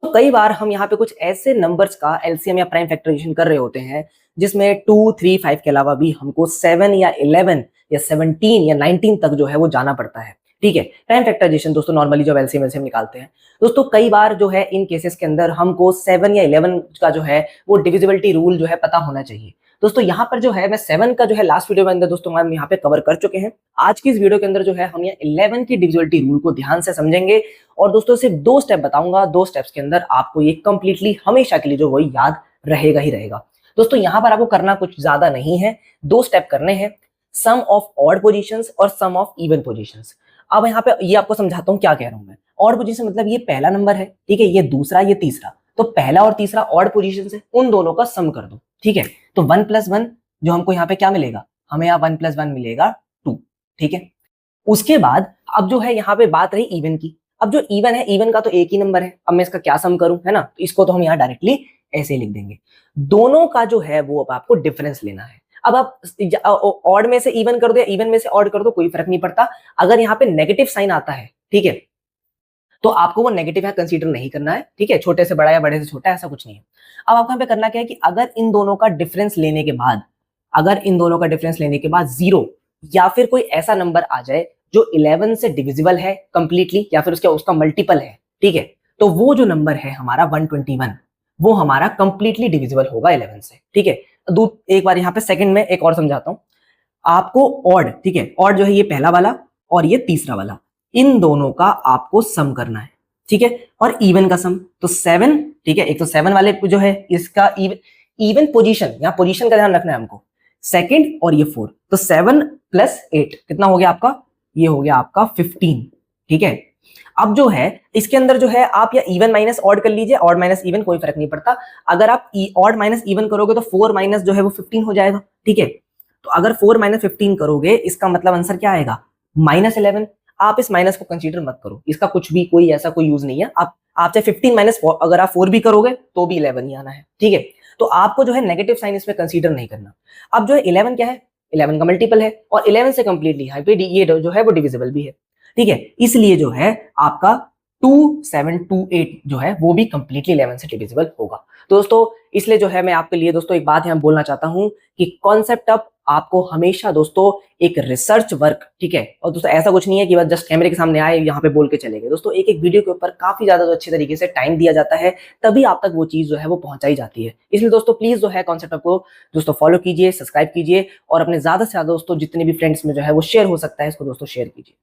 तो कई बार हम यहाँ पे कुछ ऐसे नंबर्स का एलसीएम या प्राइम फैक्टराइजेशन कर रहे होते हैं जिसमें 2, 3, 5 के अलावा भी हमको 7 या 11 या 17 या 19 तक जो है वो जाना पड़ता है। ठीक है, प्राइम फैक्टराइजेशन दोस्तों नॉर्मली जब एलसीएम एलसीएम निकालते हैं दोस्तों, कई बार जो है इन केसेस के अंदर हमको 7 या 11 का जो है वो डिविजिबिलिटी रूल जो है पता होना चाहिए। दोस्तों यहाँ पर जो है मैं 7 का जो है लास्ट वीडियो में अंदर दोस्तों हम यहाँ पे कवर कर चुके हैं। आज की इस वीडियो के अंदर जो है हम यहाँ 11 की डिविजिबिलिटी रूल को ध्यान से समझेंगे और दोस्तों सिर्फ 2 स्टेप बताऊंगा। 2 स्टेप्स के अंदर आपको ये कंप्लीटली हमेशा के लिए जो वही याद रहेगा ही रहेगा। दोस्तों यहाँ पर आपको करना कुछ ज्यादा नहीं है, 2 स्टेप करने हैं, सम ऑफ ऑड पोजीशंस और सम ऑफ इवन पोजीशंस। अब यहाँ पे ये आपको समझाता हूँ क्या कह रहा हूं मैं। ऑड पोजीशन मतलब ये पहला नंबर है, ठीक है, ये दूसरा, ये तीसरा, तो पहला और तीसरा ऑड पोजीशन है, उन दोनों का सम कर दो। ठीक है, तो 1 + 1 जो हमको यहाँ पे क्या मिलेगा, हमें यहाँ 1 + 1 मिलेगा 2। ठीक है, उसके बाद अब जो है यहाँ पे बात रही इवन की। अब जो इवन है, इवन का तो एक ही नंबर है, अब मैं इसका क्या सम करूं, है ना, तो इसको तो हम यहाँ डायरेक्टली ऐसे ही लिख देंगे। दोनों का जो है वो अब आपको डिफरेंस लेना है। अब आप ऑड में से इवन कर दो या इवन में से ऑड कर दो, कोई फर्क नहीं पड़ता। अगर यहाँ पे नेगेटिव साइन आता है, ठीक है, तो आपको वो नेगेटिव यहाँ कंसीडर नहीं करना है। ठीक है, छोटे से बड़ा या बड़े से छोटा ऐसा कुछ नहीं है। अब आपको यहाँ पे करना क्या है कि अगर इन दोनों का डिफरेंस लेने के बाद, अगर इन दोनों का डिफरेंस लेने के बाद 0 या फिर कोई ऐसा नंबर आ जाए जो 11 से डिविजिबल है कंप्लीटली या फिर उसका मल्टीपल है, ठीक है, तो वो जो नंबर है हमारा 121, वो हमारा कंप्लीटली डिविजिबल होगा 11 से। ठीक है, एक बार यहाँ पे सेकंड में एक और समझाता हूं आपको। ऑड, ठीक है, ऑड जो है ये पहला वाला और ये तीसरा वाला, इन दोनों का आपको सम करना है। ठीक है, और इवन का सम तो 7, ठीक है, एक तो 7 वाले जो है इसका इवन पोजीशन, यहाँ पोजीशन का ध्यान रखना है हमको, सेकंड और ये 4, तो 7 + 8 कितना हो गया आपका, ये हो गया आपका 15। ठीक है, अब जो है इसके अंदर जो है आप या इवन माइनस ऑड कर लीजिए, ऑड माइनस इवन कोई फर्क नहीं पड़ता। अगर आप ऑड माइनस इवन करोगे तो 4 माइनस जो है वो 15 हो जाएगा। ठीक है, तो अगर 4 - 15 करोगे इसका मतलब आंसर क्या आएगा, -11। आप इस माइनस को कंसीडर मत करो, इसका कुछ भी कोई ऐसा कोई यूज नहीं है। आप चाहे 15 - 4 अगर आप 4 भी करोगे तो भी 11 ही आना है। ठीक है, तो आपको जो है नेगेटिव साइन इसमें कंसीडर नहीं करना। अब जो है 11 क्या है, 11 का मल्टीपल है और 11 से कंप्लीटली ये जो है वो डिविजिबल भी है। ठीक है, इसलिए जो है आपका 2728 जो है वो भी कंप्लीटली 11 से डिविजिबल होगा। दोस्तों इसलिए जो है मैं आपके लिए दोस्तों एक बात यहाँ बोलना चाहता हूँ कि कॉन्सेप्ट अब आपको हमेशा दोस्तों एक रिसर्च वर्क, ठीक है, और दोस्तों ऐसा कुछ नहीं है कि बस जस्ट कैमरे के सामने आए यहाँ पे बोल के चले गए। दोस्तों एक एक वीडियो के ऊपर काफी ज्यादा अच्छे तरीके से टाइम दिया जाता है, तभी आप तक वो चीज जो है वो पहुंचाई जाती है। इसलिए दोस्तों प्लीज जो है कॉन्सेप्ट को दोस्तों फॉलो कीजिए, सब्सक्राइब कीजिए और अपने ज्यादा से ज्यादा दोस्तों जितने भी फ्रेंड्स में जो है वो शेयर हो सकता है इसको दोस्तों शेयर कीजिए।